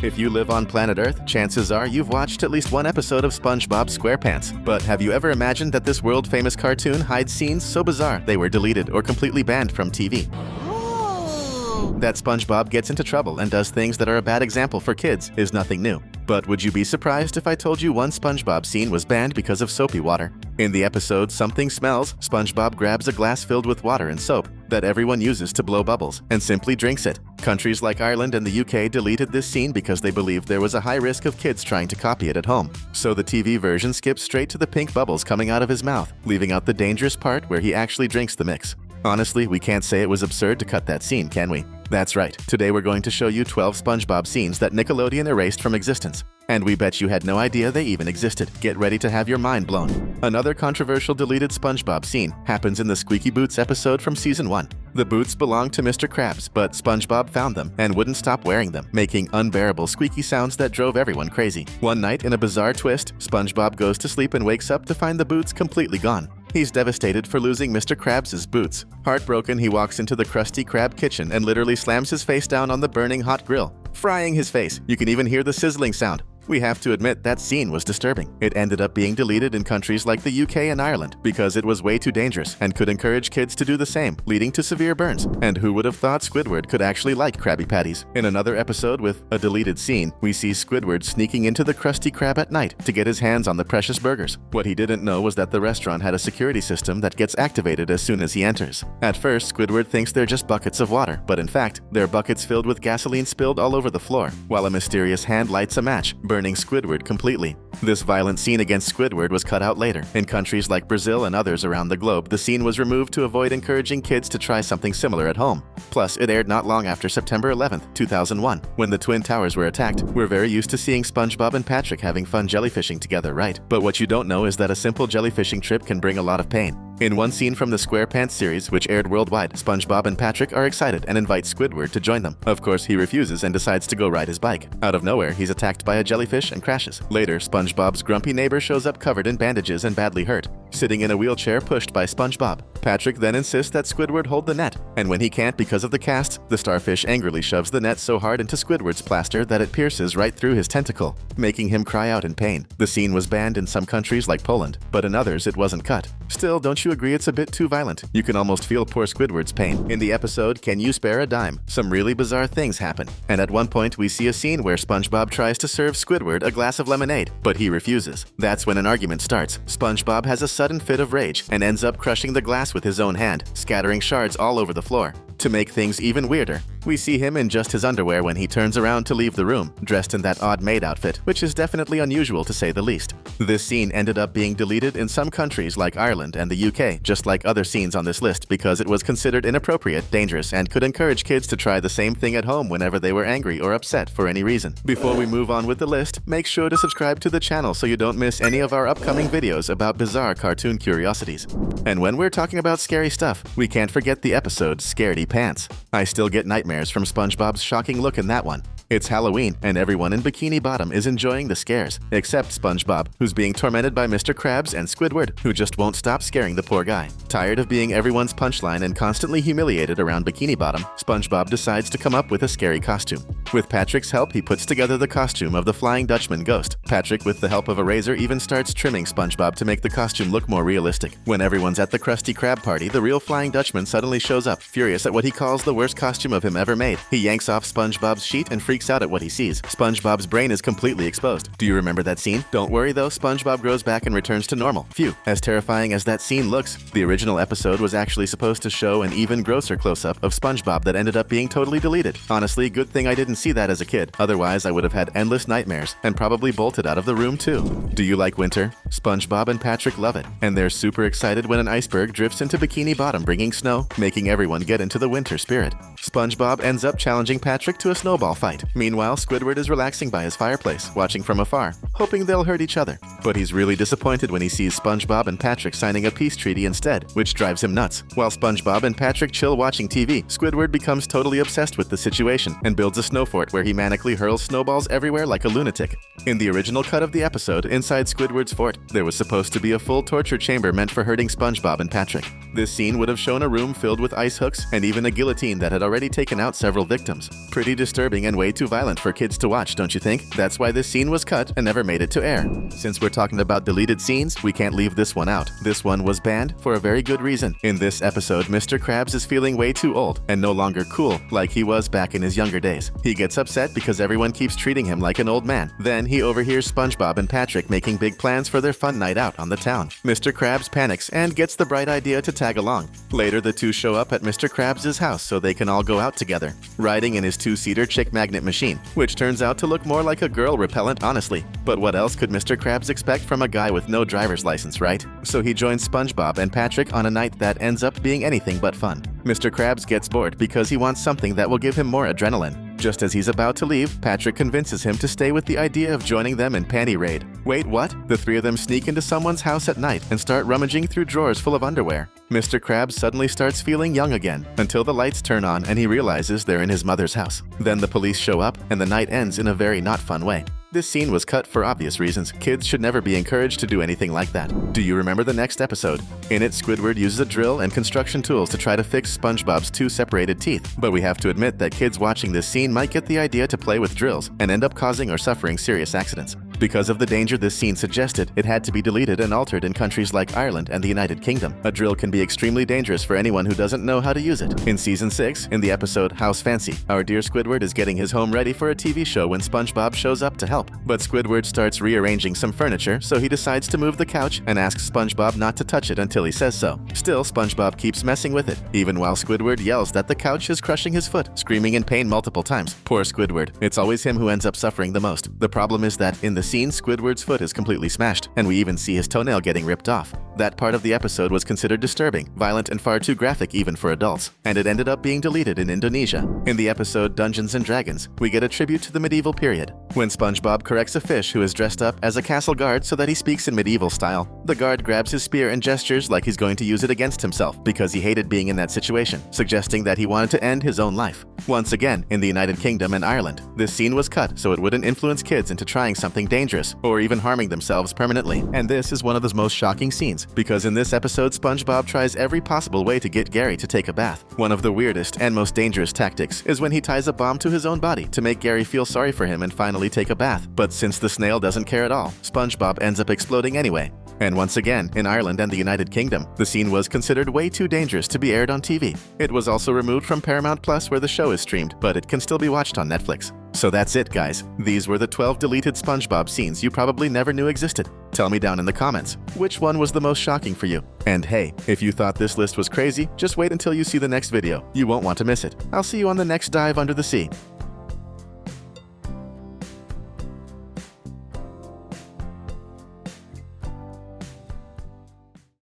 If you live on planet Earth, chances are you've watched at least one episode of SpongeBob SquarePants. But have you ever imagined that this world-famous cartoon hides scenes so bizarre they were deleted or completely banned from TV? That SpongeBob gets into trouble and does things that are a bad example for kids is nothing new. But would you be surprised if I told you one SpongeBob scene was banned because of soapy water? In the episode Something Smells, SpongeBob grabs a glass filled with water and soap that everyone uses to blow bubbles and simply drinks it. Countries like Ireland and the UK deleted this scene because they believed there was a high risk of kids trying to copy it at home. So the TV version skips straight to the pink bubbles coming out of his mouth, leaving out the dangerous part where he actually drinks the mix. Honestly, we can't say it was absurd to cut that scene, can we? That's right. Today we're going to show you 12 SpongeBob scenes that Nickelodeon erased from existence. And we bet you had no idea they even existed. Get ready to have your mind blown. Another controversial deleted SpongeBob scene happens in the Squeaky Boots episode from Season 1. The boots belonged to Mr. Krabs, but SpongeBob found them and wouldn't stop wearing them, making unbearable squeaky sounds that drove everyone crazy. One night, in a bizarre twist, SpongeBob goes to sleep and wakes up to find the boots completely gone. He's devastated for losing Mr. Krabs' boots. Heartbroken, he walks into the Krusty Krab kitchen and literally slams his face down on the burning hot grill, frying his face. You can even hear the sizzling sound. We have to admit that scene was disturbing. It ended up being deleted in countries like the UK and Ireland because it was way too dangerous and could encourage kids to do the same, leading to severe burns. And who would have thought Squidward could actually like Krabby Patties? In another episode with a deleted scene, we see Squidward sneaking into the Krusty Krab at night to get his hands on the precious burgers. What he didn't know was that the restaurant had a security system that gets activated as soon as he enters. At first, Squidward thinks they're just buckets of water, but in fact, they're buckets filled with gasoline spilled all over the floor, while a mysterious hand lights a match, burning Squidward completely. This violent scene against Squidward was cut out later. In countries like Brazil and others around the globe, the scene was removed to avoid encouraging kids to try something similar at home. Plus, it aired not long after September 11, 2001, when the Twin Towers were attacked. We're very used to seeing SpongeBob and Patrick having fun jellyfishing together, right? But what you don't know is that a simple jellyfishing trip can bring a lot of pain. In one scene from the SquarePants series, which aired worldwide, SpongeBob and Patrick are excited and invite Squidward to join them. Of course, he refuses and decides to go ride his bike. Out of nowhere, he's attacked by a jellyfish and crashes. Later, SpongeBob's grumpy neighbor shows up covered in bandages and badly hurt, sitting in a wheelchair pushed by SpongeBob. Patrick then insists that Squidward hold the net, and when he can't because of the cast, the starfish angrily shoves the net so hard into Squidward's plaster that it pierces right through his tentacle, making him cry out in pain. The scene was banned in some countries like Poland, but in others it wasn't cut. Still, don't you agree it's a bit too violent? You can almost feel poor Squidward's pain. In the episode Can You Spare a Dime?, some really bizarre things happen, and at one point we see a scene where SpongeBob tries to serve Squidward a glass of lemonade, but he refuses. That's when an argument starts. SpongeBob has a sudden fit of rage and ends up crushing the glass with his own hand, scattering shards all over the floor. To make things even weirder, we see him in just his underwear when he turns around to leave the room, dressed in that odd maid outfit, which is definitely unusual to say the least. This scene ended up being deleted in some countries like Ireland and the UK, just like other scenes on this list, because it was considered inappropriate, dangerous, and could encourage kids to try the same thing at home whenever they were angry or upset for any reason. Before we move on with the list, make sure to subscribe to the channel so you don't miss any of our upcoming videos about bizarre cartoon curiosities. And when we're talking about scary stuff, we can't forget the episode Scaredy Pants. I still get nightmares from SpongeBob's shocking look in that one. It's Halloween, and everyone in Bikini Bottom is enjoying the scares, except SpongeBob, who's being tormented by Mr. Krabs and Squidward, who just won't stop scaring the poor guy. Tired of being everyone's punchline and constantly humiliated around Bikini Bottom, SpongeBob decides to come up with a scary costume. With Patrick's help, he puts together the costume of the Flying Dutchman ghost. Patrick, with the help of a razor, even starts trimming SpongeBob to make the costume look more realistic. When everyone's at the Krusty Krab party, the real Flying Dutchman suddenly shows up, furious at what he calls the worst costume of him ever made. He yanks off SpongeBob's sheet and freaks out at what he sees. SpongeBob's brain is completely exposed. Do you remember that scene? Don't worry though, SpongeBob grows back and returns to normal. Phew. As terrifying as that scene looks, the original episode was actually supposed to show an even grosser close-up of SpongeBob that ended up being totally deleted. Honestly, good thing I didn't see that as a kid. Otherwise, I would have had endless nightmares and probably bolted out of the room too. Do you like winter? SpongeBob and Patrick love it, and they're super excited when an iceberg drifts into Bikini Bottom bringing snow, making everyone get into the winter spirit. SpongeBob ends up challenging Patrick to a snowball fight. Meanwhile, Squidward is relaxing by his fireplace, watching from afar. hoping they'll hurt each other. But he's really disappointed when he sees SpongeBob and Patrick signing a peace treaty instead, which drives him nuts. While SpongeBob and Patrick chill watching TV, Squidward becomes totally obsessed with the situation and builds a snow fort where he manically hurls snowballs everywhere like a lunatic. In the original cut of the episode, inside Squidward's fort, there was supposed to be a full torture chamber meant for hurting SpongeBob and Patrick. This scene would have shown a room filled with ice hooks and even a guillotine that had already taken out several victims. Pretty disturbing and way too violent for kids to watch, don't you think? That's why this scene was cut and never made it to air. Since we're talking about deleted scenes, we can't leave this one out. This one was banned for a very good reason. In this episode, Mr. Krabs is feeling way too old and no longer cool like he was back in his younger days. He gets upset because everyone keeps treating him like an old man. Then he overhears SpongeBob and Patrick making big plans for their fun night out on the town. Mr. Krabs panics and gets the bright idea to tag along. Later, the two show up at Mr. Krabs' house so they can all go out together, riding in his two-seater chick magnet machine, which turns out to look more like a girl repellent, honestly. But what else could Mr. Krabs expect from a guy with no driver's license, right? So he joins SpongeBob and Patrick on a night that ends up being anything but fun. Mr. Krabs gets bored because he wants something that will give him more adrenaline. Just as he's about to leave, Patrick convinces him to stay with the idea of joining them in Panty Raid. Wait, what? The three of them sneak into someone's house at night and start rummaging through drawers full of underwear. Mr. Krabs suddenly starts feeling young again, until the lights turn on and he realizes they're in his mother's house. Then the police show up, and the night ends in a very not fun way. This scene was cut for obvious reasons. Kids should never be encouraged to do anything like that. Do you remember the next episode? In it, Squidward uses a drill and construction tools to try to fix SpongeBob's two separated teeth. But we have to admit that kids watching this scene might get the idea to play with drills and end up causing or suffering serious accidents. Because of the danger this scene suggested, it had to be deleted and altered in countries like Ireland and the United Kingdom. A drill can be extremely dangerous for anyone who doesn't know how to use it. In Season 6, in the episode House Fancy, our dear Squidward is getting his home ready for a TV show when SpongeBob shows up to help. But Squidward starts rearranging some furniture, so he decides to move the couch and asks SpongeBob not to touch it until he says so. Still, SpongeBob keeps messing with it, even while Squidward yells that the couch is crushing his foot, screaming in pain multiple times. Poor Squidward. It's always him who ends up suffering the most. The problem is that in the scene, Squidward's foot is completely smashed, and we even see his toenail getting ripped off. That part of the episode was considered disturbing, violent, and far too graphic even for adults, and it ended up being deleted in Indonesia. In the episode Dungeons and Dragons, we get a tribute to the medieval period. When SpongeBob corrects a fish who is dressed up as a castle guard so that he speaks in medieval style, the guard grabs his spear and gestures like he's going to use it against himself because he hated being in that situation, suggesting that he wanted to end his own life. Once again, in the United Kingdom and Ireland, this scene was cut so it wouldn't influence kids into trying something dangerous or even harming themselves permanently. And this is one of the most shocking scenes, because in this episode, SpongeBob tries every possible way to get Gary to take a bath. One of the weirdest and most dangerous tactics is when he ties a bomb to his own body to make Gary feel sorry for him and finally take a bath. But since the snail doesn't care at all, SpongeBob ends up exploding anyway. And once again, in Ireland and the United Kingdom, the scene was considered way too dangerous to be aired on TV. It was also removed from Paramount Plus where the show is streamed, but it can still be watched on Netflix. So that's it, guys. These were the 12 deleted SpongeBob scenes you probably never knew existed. Tell me down in the comments, which one was the most shocking for you? And hey, if you thought this list was crazy, just wait until you see the next video. You won't want to miss it. I'll see you on the next dive under the sea.